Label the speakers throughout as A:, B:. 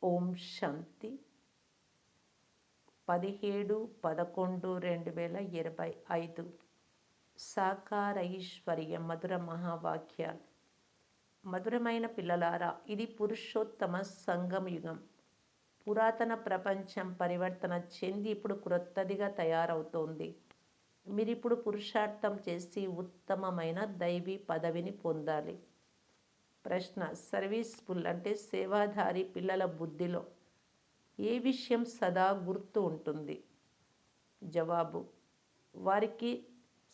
A: ఓం శాంతి 17/11/2025 సాకార ఐశ్వర్య మధుర మహావాక్యాలు. మధురమైన పిల్లలారా, ఇది పురుషోత్తమ సంగమ యుగం. పురాతన ప్రపంచం పరివర్తన చెంది ఇప్పుడు క్రొత్తదిగా తయారవుతోంది. మీరిప్పుడు పురుషార్థం చేసి ఉత్తమమైన దైవీ పదవిని పొందాలి. ప్రశ్న: సర్వీస్ఫుల్ అంటే సేవాధారి పిల్లల బుద్ధిలో ఏ విషయం సదా గుర్తు ఉంటుంది? జవాబు: వారికి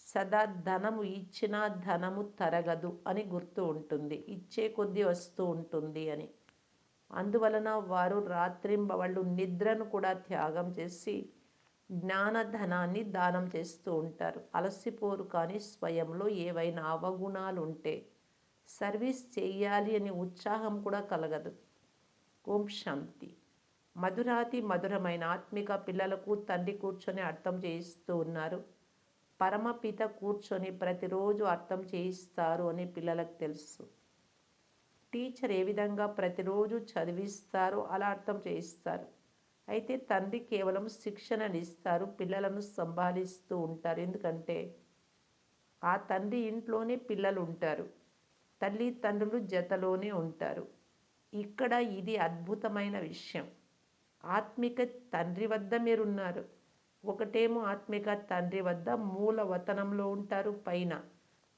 A: సదా ధనము ఇచ్చినా ధనము తరగదు అని గుర్తు ఉంటుంది. ఇచ్చే కొద్దీ వస్తూ ఉంటుంది అని. అందువలన వారు రాత్రింబవళ్ళు నిద్రను కూడా త్యాగం చేసి జ్ఞానధనాన్ని దానం చేస్తూ ఉంటారు. అలసిపోరు. కానీ స్వయంలో ఏవైనా అవగుణాలుంటే సర్వీస్ చేయాలి అని ఉత్సాహం కూడా కలగదు. ఓం శాంతి. మధురాతి మధురమైన ఆత్మిక పిల్లలకు తండ్రి కూర్చొని అర్థం చేయిస్తూ ఉన్నారు. పరమపిత కూర్చొని ప్రతిరోజు అర్థం చేయిస్తారు అని పిల్లలకు తెలుసు. టీచర్ ఏ విధంగా ప్రతిరోజు చదివిస్తారో అలా అర్థం చేయిస్తారు. అయితే తండ్రి కేవలం శిక్షణనిస్తారు, పిల్లలను సంభాలిస్తూ ఉంటారు. ఎందుకంటే ఆ తండ్రి ఇంట్లోనే పిల్లలు ఉంటారు, తల్లిదండ్రులు జతలోనే ఉంటారు. ఇక్కడ ఇది అద్భుతమైన విషయం. ఆత్మిక తండ్రి వద్ద మీరున్నారు. ఒకటేమో ఆత్మిక తండ్రి వద్ద మూల వతనంలో ఉంటారు పైన.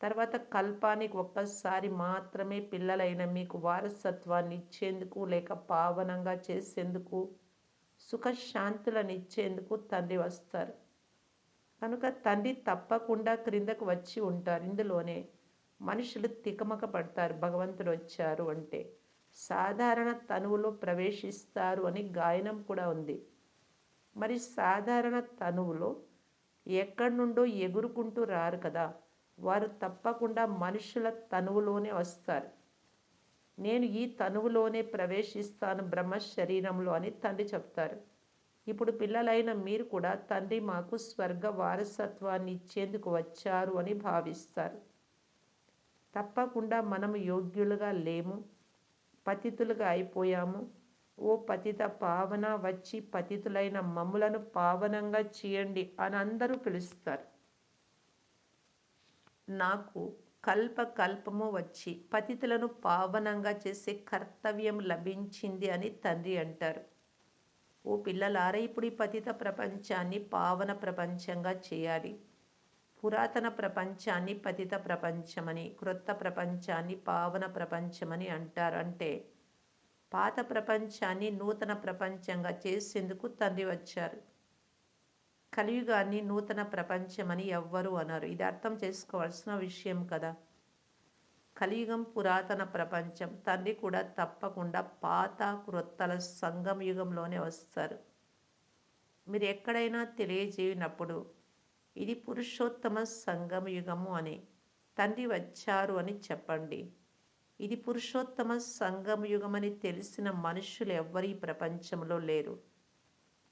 A: తర్వాత కల్పానికి ఒక్కసారి మాత్రమే పిల్లలైన మీకు వారసత్వాన్ని ఇచ్చేందుకు, లేక పావనంగా చేసేందుకు, సుఖశాంతులను ఇచ్చేందుకు తండ్రి వస్తారు. కనుక తండ్రి తప్పకుండా క్రిందకు వచ్చి ఉంటారు. ఇందులోనే మనుషులు తికమక పడతారు. భగవంతుడు వచ్చారు అంటే సాధారణ తనువులో ప్రవేశిస్తారు అని గాయనం కూడా ఉంది. మరి సాధారణ తనువులో ఎక్కడి నుండో ఎగురుకుంటూ రారు కదా. వారు తప్పకుండా మనుషుల తనువులోనే వస్తారు. నేను ఈ తనువులోనే ప్రవేశిస్తాను బ్రహ్మ శరీరంలో అని తండ్రి చెప్తారు. ఇప్పుడు పిల్లలైన మీరు కూడా తండ్రి మాకు స్వర్గ వారసత్వాన్ని ఇచ్చేందుకు వచ్చారు అని భావిస్తారు. తప్పకుండా మనము యోగ్యులుగా లేము, పతితులుగా అయిపోయాము. ఓ పతిత పావన, వచ్చి పతితులైన మమ్ములను పావనంగా చేయండి అని అందరూ పిలుస్తారు. నాకు కల్పకల్పము వచ్చి పతితులను పావనంగా చేసే కర్తవ్యం లభించింది అని తండ్రి అంటారు. ఓ పిల్లలారా, ఇప్పుడు ఈ పతిత ప్రపంచాన్ని పావన ప్రపంచంగా చేయాలి. పురాతన ప్రపంచాన్ని పతిత ప్రపంచమని, క్రొత్త ప్రపంచాన్ని పావన ప్రపంచమని అంటారు. అంటే పాత ప్రపంచాన్ని నూతన ప్రపంచంగా చేసేందుకు తండ్రి వచ్చారు. కలియుగాన్ని నూతన ప్రపంచమని ఎవ్వరూ అనరు. ఇది అర్థం చేసుకోవాల్సిన విషయం కదా. కలియుగం పురాతన ప్రపంచం. తండ్రి కూడా తప్పకుండా పాత క్రొత్తల సంగమ యుగంలోనే వస్తారు. మీరు ఎక్కడైనా తెలియజేయనప్పుడు ఇది పురుషోత్తమ సంగమ యుగము అని, తండ్రి వచ్చారు అని చెప్పండి. ఇది పురుషోత్తమ సంగమ యుగమని తెలిసిన మనుషులు ఎవ్వరు ఈ ప్రపంచంలో లేరు.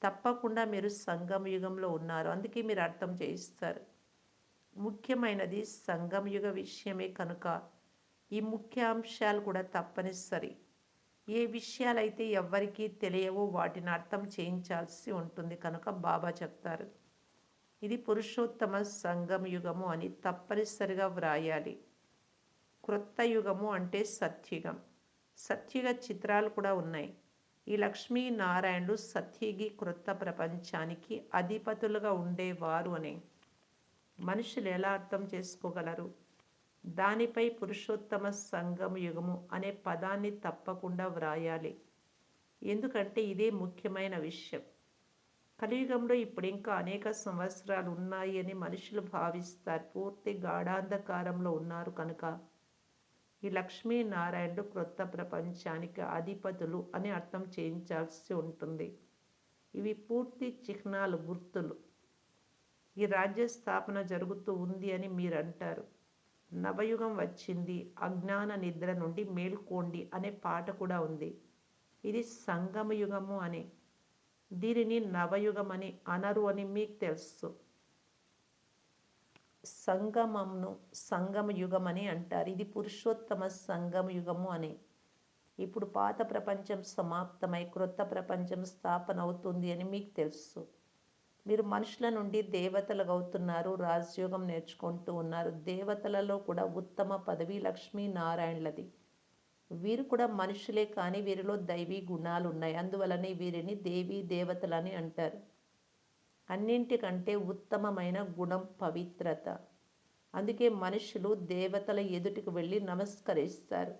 A: తప్పకుండా మీరు సంగమ యుగంలో ఉన్నారు. అందుకే మీరు అర్థం చేయిస్తారు. ముఖ్యమైనది సంగమ యుగ విషయమే కనుక ఈ ముఖ్యాంశాలు కూడా తప్పనిసరి. ఏ విషయాలైతే ఎవ్వరికీ తెలియవో వాటిని అర్థం చేయించాల్సి ఉంటుంది. కనుక బాబా చెప్తారు ఇది పురుషోత్తమ సంగమ యుగము అని తప్పనిసరిగా వ్రాయాలి. క్రొత్త యుగము అంటే సత్యుగం. సత్యుగ చిత్రాలు కూడా ఉన్నాయి. ఈ లక్ష్మీనారాయణులు సత్యుగి క్రొత్త ప్రపంచానికి అధిపతులుగా ఉండేవారు అని మనుషులు ఎలా అర్థం చేసుకోగలరు? దానిపై పురుషోత్తమ సంగమ యుగము అనే పదాన్ని తప్పకుండా వ్రాయాలి. ఎందుకంటే ఇదే ముఖ్యమైన విషయం. కలియుగంలో ఇప్పుడు ఇంకా అనేక సంవత్సరాలు ఉన్నాయి అని మనుషులు భావిస్తారు. పూర్తి గాఢాంధకారంలో ఉన్నారు. కనుక ఈ లక్ష్మీనారాయణుడు క్రొత్త ప్రపంచానికి అధిపతులు అని అర్థం చేయించాల్సి ఉంటుంది. ఇవి పూర్తి చిహ్నాలు, గుర్తులు. ఈ రాజ్య స్థాపన జరుగుతూ ఉంది అని మీరు అంటారు. నవయుగం వచ్చింది, అజ్ఞాన నిద్ర నుండి మేల్కోండి అనే పాట కూడా ఉంది. ఇది సంగమ యుగము అని. దీనిని నవయుగమని అనరు అని మీకు తెలుసు. సంగమంను సంగమ యుగమని అంటారు. ఇది పురుషోత్తమ సంగమ యుగము అని. ఇప్పుడు పాత ప్రపంచం సమాప్తమై క్రొత్త ప్రపంచం స్థాపన అవుతుంది అని మీకు తెలుసు. మీరు మనుషుల నుండి దేవతలుగా అవుతున్నారు. రాజయోగం నేర్చుకుంటూ ఉన్నారు. దేవతలలో కూడా ఉత్తమ పదవి లక్ష్మీనారాయణులది. వీరు కూడా మనుషులే, కానీ వీరిలో దైవీ గుణాలు ఉన్నాయి. అందువలనే వీరిని దేవీ దేవతలని అంటారు. అన్నింటికంటే ఉత్తమమైన గుణం పవిత్రత. అందుకే మనుషులు దేవతల ఎదుటికి వెళ్ళి నమస్కరిస్తారు.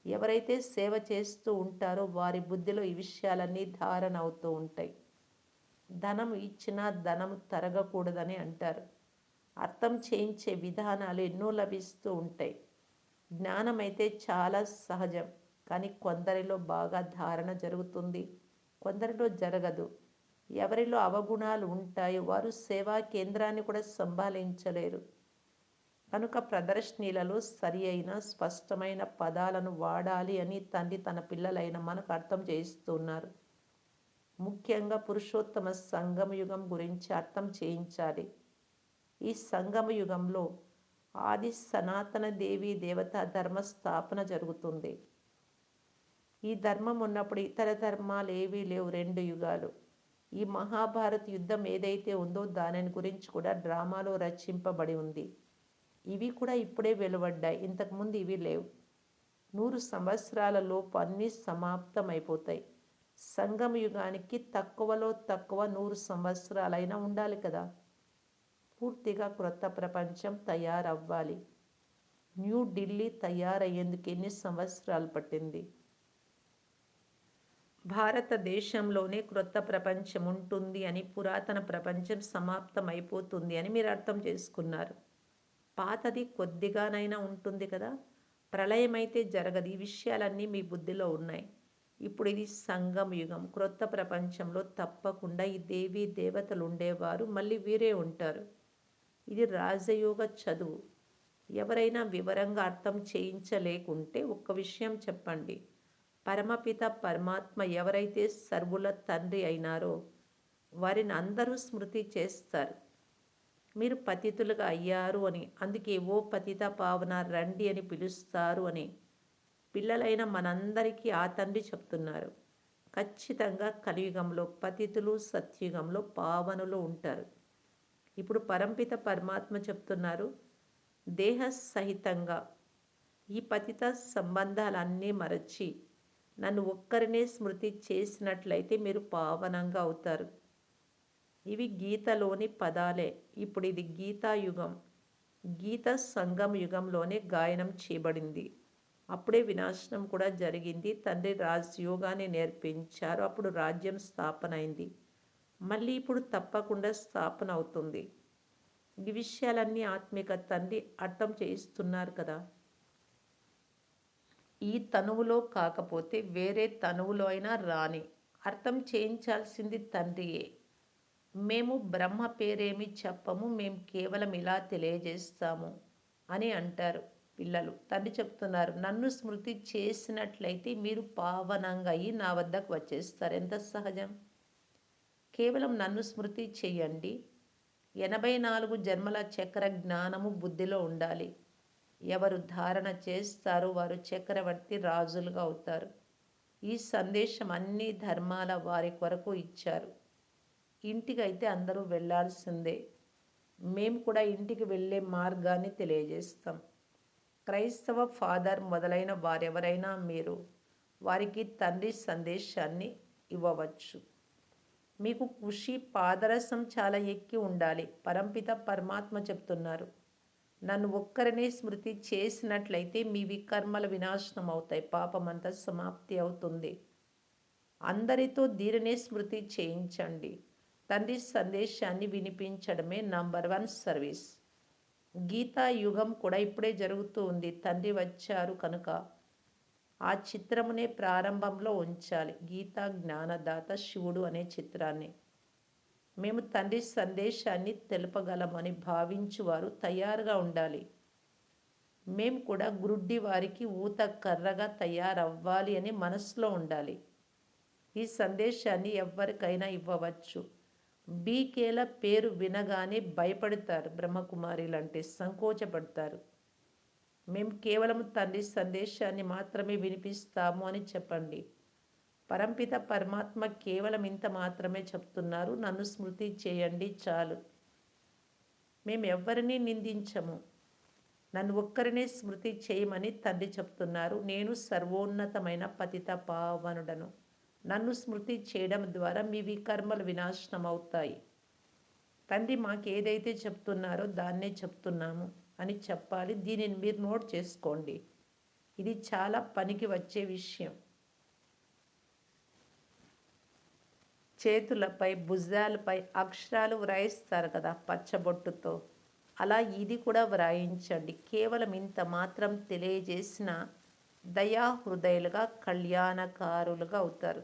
A: ఎవరైతే సేవ చేస్తూ ఉంటారో వారి బుద్ధిలో ఈ విషయాలన్నీ ధారణ అవుతూ ఉంటాయి. ధనం ఇచ్చినా ధనం తరగకూడదని అంటారు. అర్థం చేయించే విధానాలు ఎన్నో లభిస్తూ ఉంటాయి. జ్ఞానం అయితే చాలా సహజం, కానీ కొందరిలో బాగా ధారణ జరుగుతుంది, కొందరిలో జరగదు. ఎవరిలో అవగుణాలు ఉంటాయో వారు సేవా కేంద్రాన్ని కూడా సంభాళించలేరు. కనుక ప్రదర్శనీలలో సరి అయిన స్పష్టమైన పదాలను వాడాలి అని తండ్రి తన పిల్లలైన మనకు అర్థం చేయిస్తున్నారు. ముఖ్యంగా పురుషోత్తమ సంగమ యుగం గురించి అర్థం చేయించాలి. ఈ సంగమ యుగంలో ఆది సనాతన దేవీ దేవతా ధర్మ స్థాపన జరుగుతుంది. ఈ ధర్మం ఉన్నప్పుడు ఇతర ధర్మాలు ఏవీ లేవు. 2 యుగాలు. ఈ మహాభారత యుద్ధం ఏదైతే ఉందో దానిని గురించి కూడా డ్రామాలో రచింపబడి ఉంది. ఇవి కూడా ఇప్పుడే వెలువడ్డాయి. ఇంతకుముందు ఇవి లేవు. 100 సంవత్సరాల లోపు అన్నీ సమాప్తమైపోతాయి. సంగమ యుగానికి తక్కువలో తక్కువ 100 సంవత్సరాలైనా ఉండాలి కదా. పూర్తిగా క్రొత్త ప్రపంచం తయారవ్వాలి. న్యూఢిల్లీ తయారయ్యేందుకు ఎన్ని సంవత్సరాలు పట్టింది? భారతదేశంలోనే క్రొత్త ప్రపంచం ఉంటుంది అని, పురాతన ప్రపంచం సమాప్తమైపోతుంది అని మీరు అర్థం చేసుకున్నారు. పాతది కొద్దిగానైనా ఉంటుంది కదా. ప్రళయమైతే జరగదు. ఈ విషయాలన్నీ మీ బుద్ధిలో ఉన్నాయి. ఇప్పుడు ఇది సంగమ యుగం. క్రొత్త ప్రపంచంలో తప్పకుండా ఈ దేవీ దేవతలు ఉండేవారు, మళ్ళీ వీరే ఉంటారు. ఇది రాజయోగ చదువు. ఎవరైనా వివరంగా అర్థం చేయించలేకుంటే ఒక్క విషయం చెప్పండి. పరమపిత పరమాత్మ ఎవరైతే సర్వుల తండ్రి అయినారో వారిని అందరూ స్మృతి చేస్తారు. మీరు పతితులుగా అయ్యారు అని, అందుకే ఓ పతిత పావన రండి అని పిలుస్తారు అని పిల్లలైన మనందరికీ ఆ తండ్రి చెప్తున్నారు. ఖచ్చితంగా కలియుగంలో పతితులు, సత్యుగంలో పావనులు ఉంటారు. ఇప్పుడు పరంపిత పరమాత్మ చెప్తున్నారు, దేహ సహితంగా ఈ పతిత సంబంధాలన్నీ మరచి నన్ను ఒక్కరినే స్మృతి చేసినట్లయితే మీరు పావనంగా అవుతారు. ఇవి గీతలోని పదాలే. ఇప్పుడు ఇది గీతాయుగం. గీత సంగమ యుగంలోనే గాయనం చేయబడింది. అప్పుడే వినాశనం కూడా జరిగింది. తండ్రి రాజయోగాన్ని నేర్పించారు. అప్పుడు రాజ్యం స్థాపన అయింది. మళ్ళీ ఇప్పుడు తప్పకుండా స్థాపన అవుతుంది. ఈ విషయాలన్నీ ఆత్మిక తండ్రి అర్థం చేయిస్తున్నారు కదా. ఈ తనువులో కాకపోతే వేరే తనువులో అయినా రాని, అర్థం చేయించాల్సింది తండ్రియే. మేము బ్రహ్మ పేరేమి చెప్పము, మేము కేవలం ఇలా తెలియజేస్తాము అని అంటారు పిల్లలు. తండ్రి చెప్తున్నారు, నన్ను స్మృతి చేసినట్లయితే మీరు పావనంగా అయ్యి నా వద్దకు వచ్చేస్తారు. ఎంత సహజం. కేవలం నన్ను స్మృతి చెయ్యండి. 84 జన్మల చక్ర జ్ఞానము బుద్ధిలో ఉండాలి. ఎవరు ధారణ చేస్తారో వారు చక్రవర్తి రాజులుగా అవుతారు. ఈ సందేశం అన్ని ధర్మాల వారి కొరకు ఇచ్చారు. ఇంటికైతే అందరూ వెళ్ళాల్సిందే. మేము కూడా ఇంటికి వెళ్ళే మార్గాన్ని తెలియజేస్తాం. క్రైస్తవ ఫాదర్ మొదలైన వారెవరైనా మీరు వారికి తండ్రి సందేశాన్ని ఇవ్వవచ్చు. మీకు ఖుషి పాదరసం చాలా ఎక్కి ఉండాలి. పరంపిత పరమాత్మ చెప్తున్నారు, నన్ను ఒక్కరినే స్మృతి చేసినట్లయితే మీ వికర్మల వినాశనం అవుతాయి, పాపమంతా సమాప్తి అవుతుంది. అందరితో దీనినే స్మృతి చేయించండి. తండ్రి సందేశాన్ని వినిపించడమే నంబర్ 1 సర్వీస్. గీతా యుగం కూడా ఇప్పుడే జరుగుతూ ఉంది. తండ్రి వచ్చారు కనుక ఆ చిత్రమునే ప్రారంభంలో ఉంచాలి. గీతా జ్ఞానదాత శివుడు అనే చిత్రాన్ని. మేము తండ్రి సందేశాన్ని తెలుపగలమని భావించువారు తయారుగా ఉండాలి. మేము కూడా గ్రుడ్డి వారికి ఊత కర్రగా తయారవ్వాలి అని మనసులో ఉండాలి. ఈ సందేశాన్ని ఎవరికైనా ఇవ్వవచ్చు. బీకేల పేరు వినగానే భయపడతారు. బ్రహ్మకుమారిలంటే సంకోచపడతారు. మేము కేవలం తండ్రి సందేశాన్ని మాత్రమే వినిపిస్తాము అని చెప్పండి. పరంపిత పరమాత్మ కేవలం ఇంత మాత్రమే చెప్తున్నారు, నన్ను స్మృతి చేయండి చాలు. మేము ఎవ్వరినీ నిందించము, నన్ను ఒక్కరినే స్మృతి చేయమని తండ్రి చెప్తున్నారు. నేను సర్వోన్నతమైన పతిత పావనుడను. నన్ను స్మృతి చేయడం ద్వారా మీ వికర్మలు వినాశనం అవుతాయి. తండ్రి మాకేదైతే చెప్తున్నారో దాన్నే చెప్తున్నాము అని చెప్పాలి. దీనిని మీరు నోట్ చేసుకోండి. ఇది చాలా పనికి వచ్చే విషయం. చేతులపై, భుజాలపై అక్షరాలు వ్రాయిస్తారు కదా పచ్చబొట్టుతో, అలా ఇది కూడా వ్రాయించండి. కేవలం ఇంత మాత్రం తెలియజేసిన దయాహృదయులుగా, కళ్యాణకారులుగా అవుతారు.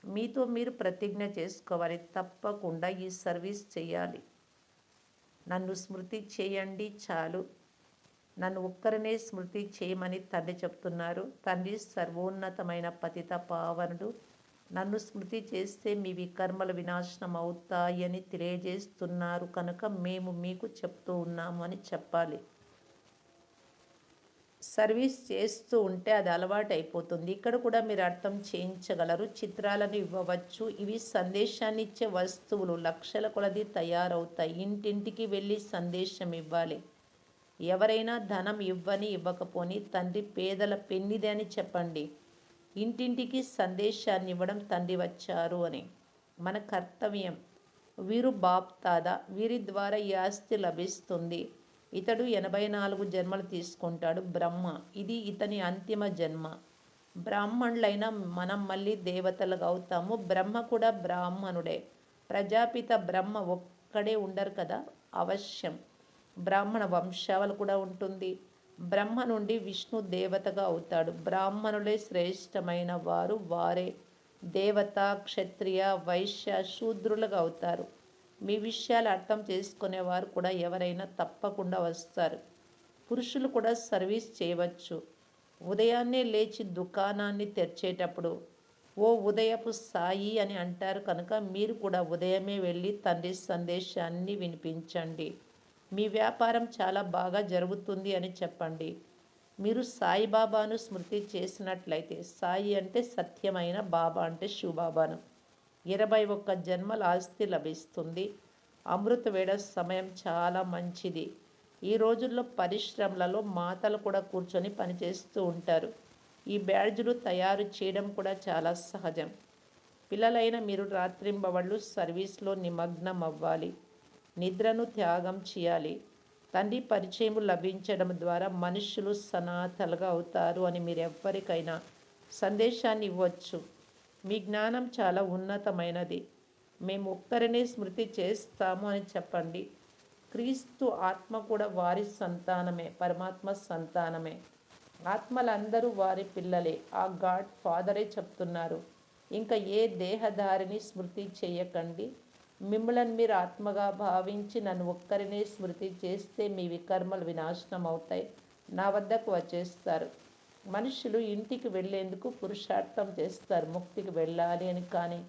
A: మీతో మీరు ప్రతిజ్ఞ చేసుకోవాలి, తప్పకుండా ఈ సర్వీస్ చేయాలి. నన్ను స్మృతి చేయండి చాలు. నన్ను ఒక్కరినే స్మృతి చేయమని తండ్రి చెప్తున్నారు. తండ్రి సర్వోన్నతమైన పతిత పావనుడు. నన్ను స్మృతి చేస్తే మీ వికర్మలు వినాశనం అవుతాయని తెలియజేస్తున్నారు కనుక మేము మీకు చెప్తూ ఉన్నాము అని చెప్పాలి. సర్వీస్ చేస్తూ ఉంటే అది అలవాటు అయిపోతుంది. ఇక్కడ కూడా మీరు అర్థం చేయించగలరు, చిత్రాలను ఇవ్వవచ్చు. ఇవి సందేశాన్ని ఇచ్చే వస్తువులు, లక్షల కొలది తయారవుతాయి. ఇంటింటికి వెళ్ళి సందేశం ఇవ్వాలి. ఎవరైనా ధనం ఇవ్వని ఇవ్వకపోని తండ్రి పేదల పెన్నిది అని చెప్పండి. ఇంటింటికి సందేశాన్ని ఇవ్వడం తండ్రి వచ్చారు అని మన కర్తవ్యం. వీరు బాప్దాదా, వీరి ద్వారా ఈ ఆస్తి లభిస్తుంది. ఇతడు 84 జన్మలు తీసుకుంటాడు బ్రహ్మ, ఇది ఇతని అంతిమ జన్మ. బ్రాహ్మణులైన మనం మళ్ళీ దేవతలుగా అవుతాము. బ్రహ్మ కూడా బ్రాహ్మణుడే. ప్రజాపిత బ్రహ్మ ఒక్కడే ఉండరు కదా, అవశ్యం బ్రాహ్మణ వంశావళి కూడా ఉంటుంది. బ్రహ్మ నుండి విష్ణు దేవతగా అవుతాడు. బ్రాహ్మణులే శ్రేష్టమైన వారు, వారే దేవత, క్షత్రియ, వైశ్య, శూద్రులుగా అవుతారు. మీ విషయాలు అర్థం చేసుకునేవారు కూడా ఎవరైనా తప్పకుండా వస్తారు. పురుషులు కూడా సర్వీస్ చేయవచ్చు. ఉదయాన్నే లేచి దుకాణాన్ని తెరిచేటప్పుడు ఓ ఉదయపు సాయి అని అంటారు కనుక మీరు కూడా ఉదయమే వెళ్ళి తండ్రి సందేశాన్ని వినిపించండి. మీ వ్యాపారం చాలా బాగా జరుగుతుంది అని చెప్పండి. మీరు సాయిబాబాను స్మృతి చేసినట్లయితే, సాయి అంటే సత్యమైన, బాబా అంటే శివబాబాను, 21 జన్మల ఆస్తి లభిస్తుంది. అమృత వేళ సమయం చాలా మంచిది. ఈ రోజుల్లో పరిశ్రమలలో మాతలు కూడా కూర్చొని పనిచేస్తూ ఉంటారు. ఈ బ్యాడ్జులు తయారు చేయడం కూడా చాలా సహజం. పిల్లలైన మీరు రాత్రింబవళ్ళు సర్వీస్లో నిమగ్నం అవ్వాలి. నిద్రను త్యాగం చేయాలి. తండ్రి పరిచయం లభించడం ద్వారా మనుష్యులు సనాతలుగా అవుతారు అని మీరెవ్వరికైనా సందేశాన్ని ఇవ్వచ్చు. మీ జ్ఞానం చాలా ఉన్నతమైనది. మేము ఒక్కరినే స్మృతి చేస్తాము అని చెప్పండి. క్రీస్తు ఆత్మ కూడా వారి సంతానమే, పరమాత్మ సంతానమే. ఆత్మలందరూ వారి పిల్లలే. ఆ గాడ్ ఫాదరే చెప్తున్నారు, ఇంకా ఏ దేహధారిని స్మృతి చేయకండి. మిమ్మల్ని మీరు ఆత్మగా భావించి నన్ను ఒక్కరినే స్మృతి చేస్తే మీ వికర్మలు వినాశనం అవుతాయి, నా వద్దకు వచ్చేస్తారు. మనుషులు ఇంటికి వెళ్ళేందుకు పురుషార్థం చేస్తారు, ముక్తికి వెళ్ళాలి అని. కానీ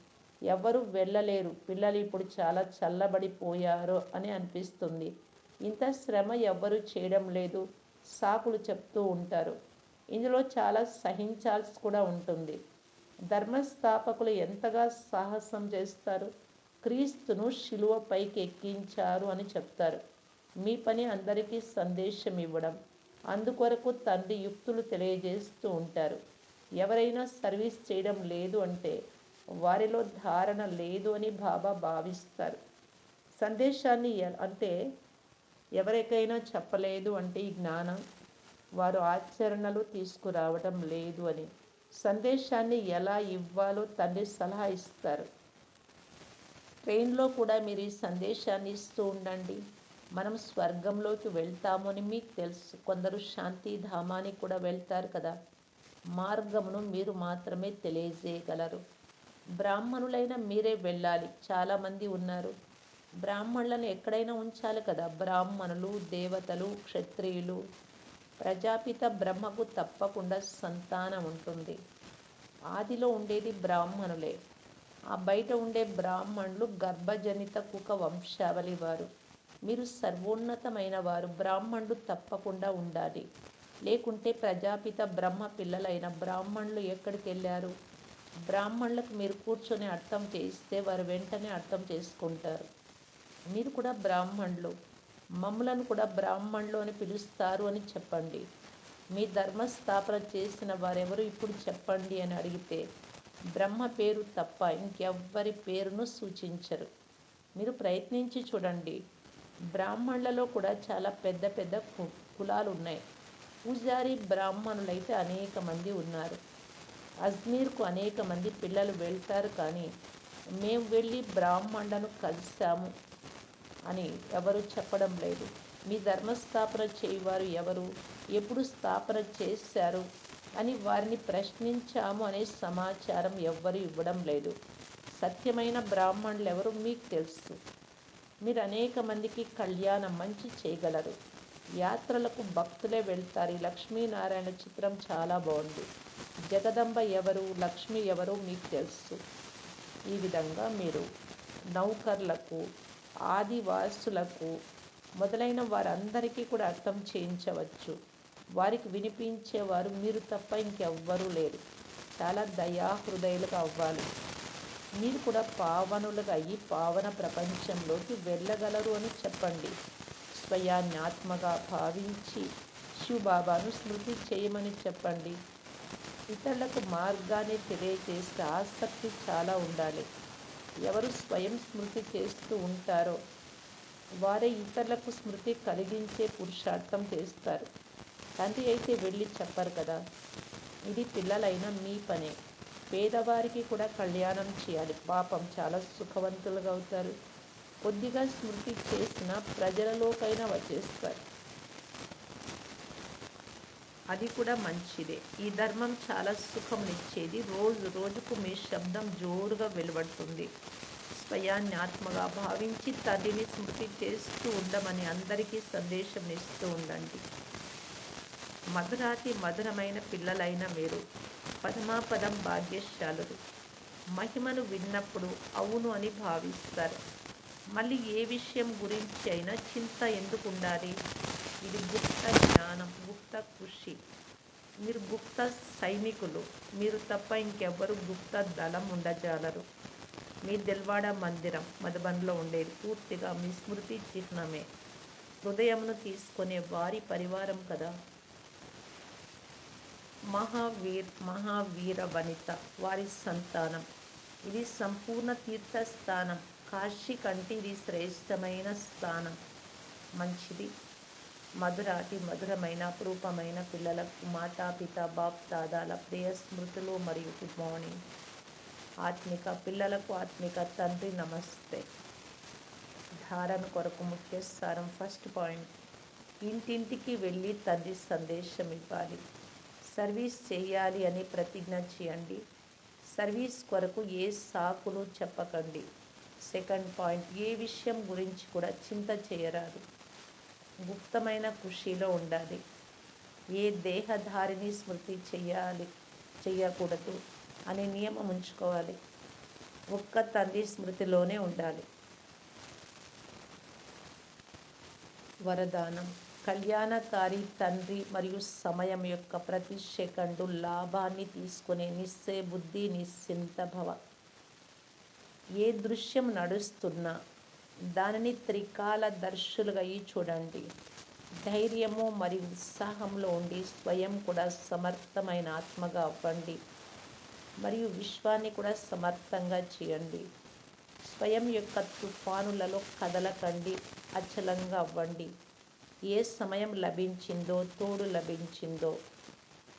A: ఎవరు వెళ్ళలేరు. పిల్లలు ఇప్పుడు చాలా చల్లబడిపోయారో అని అనిపిస్తుంది. ఇంత శ్రమ ఎవ్వరూ చేయడం లేదు, సాకులు చెప్తూ ఉంటారు. ఇందులో చాలా సహించాల్సి కూడా ఉంటుంది. ధర్మస్థాపకులు ఎంతగా సాహసం చేస్తారు. క్రీస్తును శిలువ పైకి ఎక్కించారు అని చెప్తారు. మీ పని అందరికీ సందేశం ఇవ్వడం. అందుకొరకు తండ్రి యుక్తులు తెలియజేస్తూ ఉంటారు. ఎవరైనా సర్వీస్ చేయడం లేదు అంటే వారిలో ధారణ లేదు అని బాబా భావిస్తారు. సందేశాన్ని అంటే ఎవరికైనా చెప్పలేదు అంటే ఈ జ్ఞానం వారు ఆచరణలు తీసుకురావడం లేదు అని. సందేశాన్ని ఎలా ఇవ్వాలో తండ్రి సలహా ఇస్తారు. ట్రైన్లో కూడా మీరు ఈ సందేశాన్ని ఇస్తూ ఉండండి. మనం స్వర్గంలోకి వెళ్తాము అని మీకు తెలుసు. కొందరు శాంతిధామానికి కూడా వెళ్తారు కదా. మార్గమును మీరు మాత్రమే తెలియజేయగలరు. బ్రాహ్మణులైన మీరే వెళ్ళాలి. చాలామంది ఉన్నారు. బ్రాహ్మణులను ఎక్కడైనా ఉంచాలి కదా. బ్రాహ్మణులు, దేవతలు, క్షత్రియులు, ప్రజాపిత బ్రహ్మకు తప్పకుండా సంతానం ఉంటుంది. ఆదిలో ఉండేది బ్రాహ్మణులే. ఆ బయట ఉండే బ్రాహ్మణులు గర్భజనిత కుక వంశావళి వారు. మీరు సర్వోన్నతమైన వారు, బ్రాహ్మణులు తప్పకుండా ఉండాలి. లేకుంటే ప్రజాపిత బ్రహ్మ పిల్లలైన బ్రాహ్మణులు ఎక్కడికి వెళ్ళారు? బ్రాహ్మణులకు మీరు కూర్చొని అర్థం చేయిస్తే వారు వెంటనే అర్థం చేసుకుంటారు. మీరు కూడా బ్రాహ్మణులు, మమ్ములను కూడా బ్రాహ్మణులు అని పిలుస్తారు అని చెప్పండి. మీ ధర్మస్థాపన చేసిన వారెవరు ఇప్పుడు చెప్పండి అని అడిగితే బ్రహ్మ పేరు తప్ప ఇంకెవ్వరి పేరును సూచించరు. మీరు ప్రయత్నించి చూడండి. బ్రాహ్మణులలో కూడా చాలా పెద్ద పెద్ద కులాలు ఉన్నాయి. పూజారి బ్రాహ్మణులైతే అనేక మంది ఉన్నారు. అజ్మీర్కు అనేక మంది పిల్లలు వెళ్తారు, కానీ మేము వెళ్ళి బ్రాహ్మణులను కలిసాము అని ఎవరు చెప్పడం లేదు. మీ ధర్మస్థాపన చేయువారు ఎవరు, ఎప్పుడు స్థాపన చేశారు అని వారిని ప్రశ్నించాము అనే సమాచారం ఎవ్వరు ఇవ్వడం లేదు. సత్యమైన బ్రాహ్మణులు ఎవరు మీకు తెలుసు. మీరు అనేక మందికి కళ్యాణం మంచి చేయగలరు. యాత్రలకు భక్తులే వెళ్తారు. ఈ లక్ష్మీనారాయణ చిత్రం చాలా బాగుంది. జగదంబ ఎవరు, లక్ష్మి ఎవరు మీకు తెలుసు. ఈ విధంగా మీరు నౌకర్లకు, ఆదివాసులకు మొదలైన వారందరికీ కూడా అర్థం చేయించవచ్చు. వారికి వినిపించేవారు మీరు తప్ప ఇంకెవ్వరూ లేరు. చాలా దయాహృదయులుగా అవ్వాలి. మీరు కూడా పావనులుగా అయ్యి పావన ప్రపంచంలోకి వెళ్ళగలరు అని చెప్పండి. స్వయాన్ని ఆత్మగా భావించి శివబాబాను స్మృతి చేయమని చెప్పండి. ఇతరులకు మార్గాన్ని తెలియజేసే ఆసక్తి చాలా ఉండాలి. ఎవరు స్వయం స్మృతి చేస్తూ ఉంటారో వారే ఇతరులకు స్మృతి కలిగించే పురుషార్థం చేస్తారు. తండ్రి అయితే వెళ్ళి చెప్పరు కదా. ఇది పిల్లలైన మీ పనే. పేదవారికి కూడా కళ్యాణం చేయాలి. పాపం చాలా సుఖవంతులుగా అవుతారు. కొద్దిగా స్మృతి చేసిన ప్రజలలోకైనా వచ్చేస్తారు. అది కూడా మంచిదే. ఈ ధర్మం చాలా సుఖంనిచ్చేది. రోజు రోజుకు మీ శబ్దం జోరుగా వెలువడుతుంది. స్వయాన్ని ఆత్మగా భావించి తండ్రిని స్మృతి చేస్తూ ఉండమని అందరికీ సందేశం ఇస్తూ ఉండండి. మధురాతి మధురమైన పిల్లలైన మీరు పదమాపదం భాగ్యశాలురు. మహిమను విన్నప్పుడు అవును అని భావిస్తారు. మళ్ళీ ఏ విషయం గురించి అయినా చింత ఎందుకు ఉండాలి? ఇది గుప్త జ్ఞానం, గుప్త కృషి. మీరు గుప్త సైనికులు. మీరు తప్ప ఇంకెవ్వరు గుప్త దళం ఉండజాలరు. మీ దిల్వాడా మందిరం మధుబన్లో ఉండేది పూర్తిగా మీ స్మృతి చిహ్నమే. హృదయమును తీసుకునే వారి పరివారం కదా. మహావీర వనిత వారి సంతానం. ఇది సంపూర్ణ తీర్థస్థానం. కాశీ కంటే ఇది శ్రేష్టమైన స్థానం. మంచిది. మధురాతి మధురమైన అపురూపమైన పిల్లలకు మాతాపిత బాప్ దాదాల ప్రియ స్మృతులు మరియు గుడ్ మార్నింగ్. ఆత్మిక పిల్లలకు ఆత్మిక తండ్రి నమస్తే. ధారణ కొరకు ముఖ్య సారం. ఫస్ట్ పాయింట్, ఇంటింటికి వెళ్ళి తండ్రి సందేశం ఇవ్వాలి. సర్వీస్ చేయాలి అని ప్రతిజ్ఞ చేయండి. సర్వీస్ కొరకు ఏ సాకులు చెప్పకండి. సెకండ్ పాయింట్, ఏ విషయం గురించి కూడా చింత చేయరాదు. గుప్తమైన ఖుషీలో ఉండాలి. ఏ దేహధారిని స్మృతి చేయకూడదు అనే నియమం ఉంచుకోవాలి. ఒక్క తండ్రి స్మృతిలోనే ఉండాలి. వరదానం. కళ్యాణకారి తండ్రి మరియు సమయం యొక్క ప్రతి సెకండు లాభాన్ని తీసుకునే నిశ్చయ బుద్ధి, నిశ్చింత భవ. ఏ దృశ్యం నడుస్తున్నా దానిని త్రికాలదర్శులుగా చూడండి. ధైర్యము మరియు ఉత్సాహంలో ఉండి స్వయం కూడా సమర్థమైన ఆత్మగా అవ్వండి మరియు విశ్వాన్ని కూడా సమర్థంగా చేయండి. స్వయం యొక్క తుఫానులలో కదలకండి, అచలంగా అవ్వండి. ఏ సమయం లభించిందో, తోడు లభించిందో,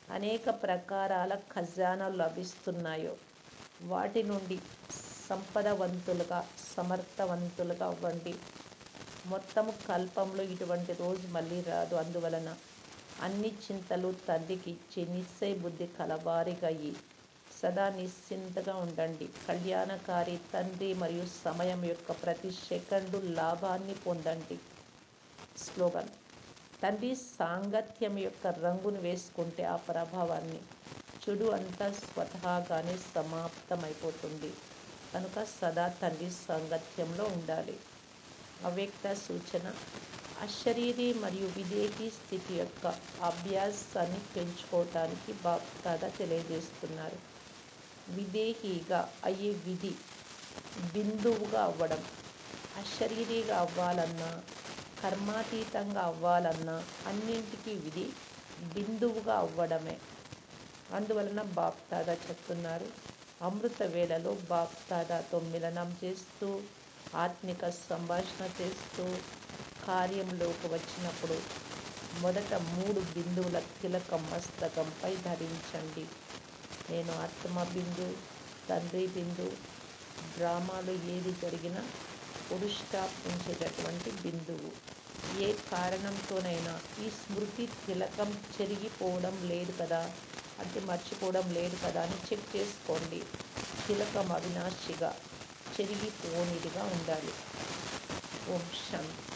A: అనేక ప్రకారాల ఖజానాలు లభిస్తున్నాయో వాటి నుండి సంపదవంతులుగా, సమర్థవంతులుగా అవ్వండి. మొత్తము కల్పంలో ఇటువంటి రోజు మళ్ళీ రాదు. అందువలన అన్ని చింతలు తండ్రికి ఇచ్చి నిశ్చయ బుద్ధి కలవారిగా అయ్యి సదా నిశ్చింతగా ఉండండి. కళ్యాణకారి తండ్రి మరియు సమయం యొక్క ప్రతి సెకండు లాభాన్ని పొందండి. స్లోగన్. తండ్రి సాంగత్యం యొక్క రంగును వేసుకుంటే ఆ ప్రభావాన్ని చెడు అంతా స్వతహాగానే సమాప్తమైపోతుంది. కనుక సదా తండ్రి సాంగత్యంలో ఉండాలి. అవ్యక్త సూచన అశరీరి మరియు విదేహీ స్థితి యొక్క అభ్యాసాన్ని పెంచుకోవటానికి బాప్దాదా తెలియజేస్తున్నారు. విదేహీగా అయ్యే విధి బిందువుగా అవ్వడం. అశరీరిగా అవ్వాలన్నా, కర్మాతీతంగా అవ్వాలన్నా అన్నింటికీ విధి బిందువుగా అవ్వడమే. అందువలన బాప్దాదా చెప్తున్నారు, అమృత వేళలో బాప్దాదాతో మిలనం చేస్తూ, ఆత్మిక సంభాషణ చేస్తూ కార్యంలోకి వచ్చినప్పుడు మొదట 3 బిందువుల తిలకం మస్తకంపై ధరించండి. నేను ఆత్మ బిందు, తండ్రి బిందు. డ్రామాలో ఏది జరిగినా ఫుల్ స్టాప్ ఉంచేటటువంటి బిందువు. ఏ కారణంతోనైనా ఈ స్మృతి తిలకం చెరిగిపోవడం లేదు కదా, అంటే మర్చిపోవడం లేదు కదా అని చెక్ చేసుకోండి. తిలకం అవినాశిగా, చెరిగిపోనిదిగా ఉండాలి. ఓం శాంతి.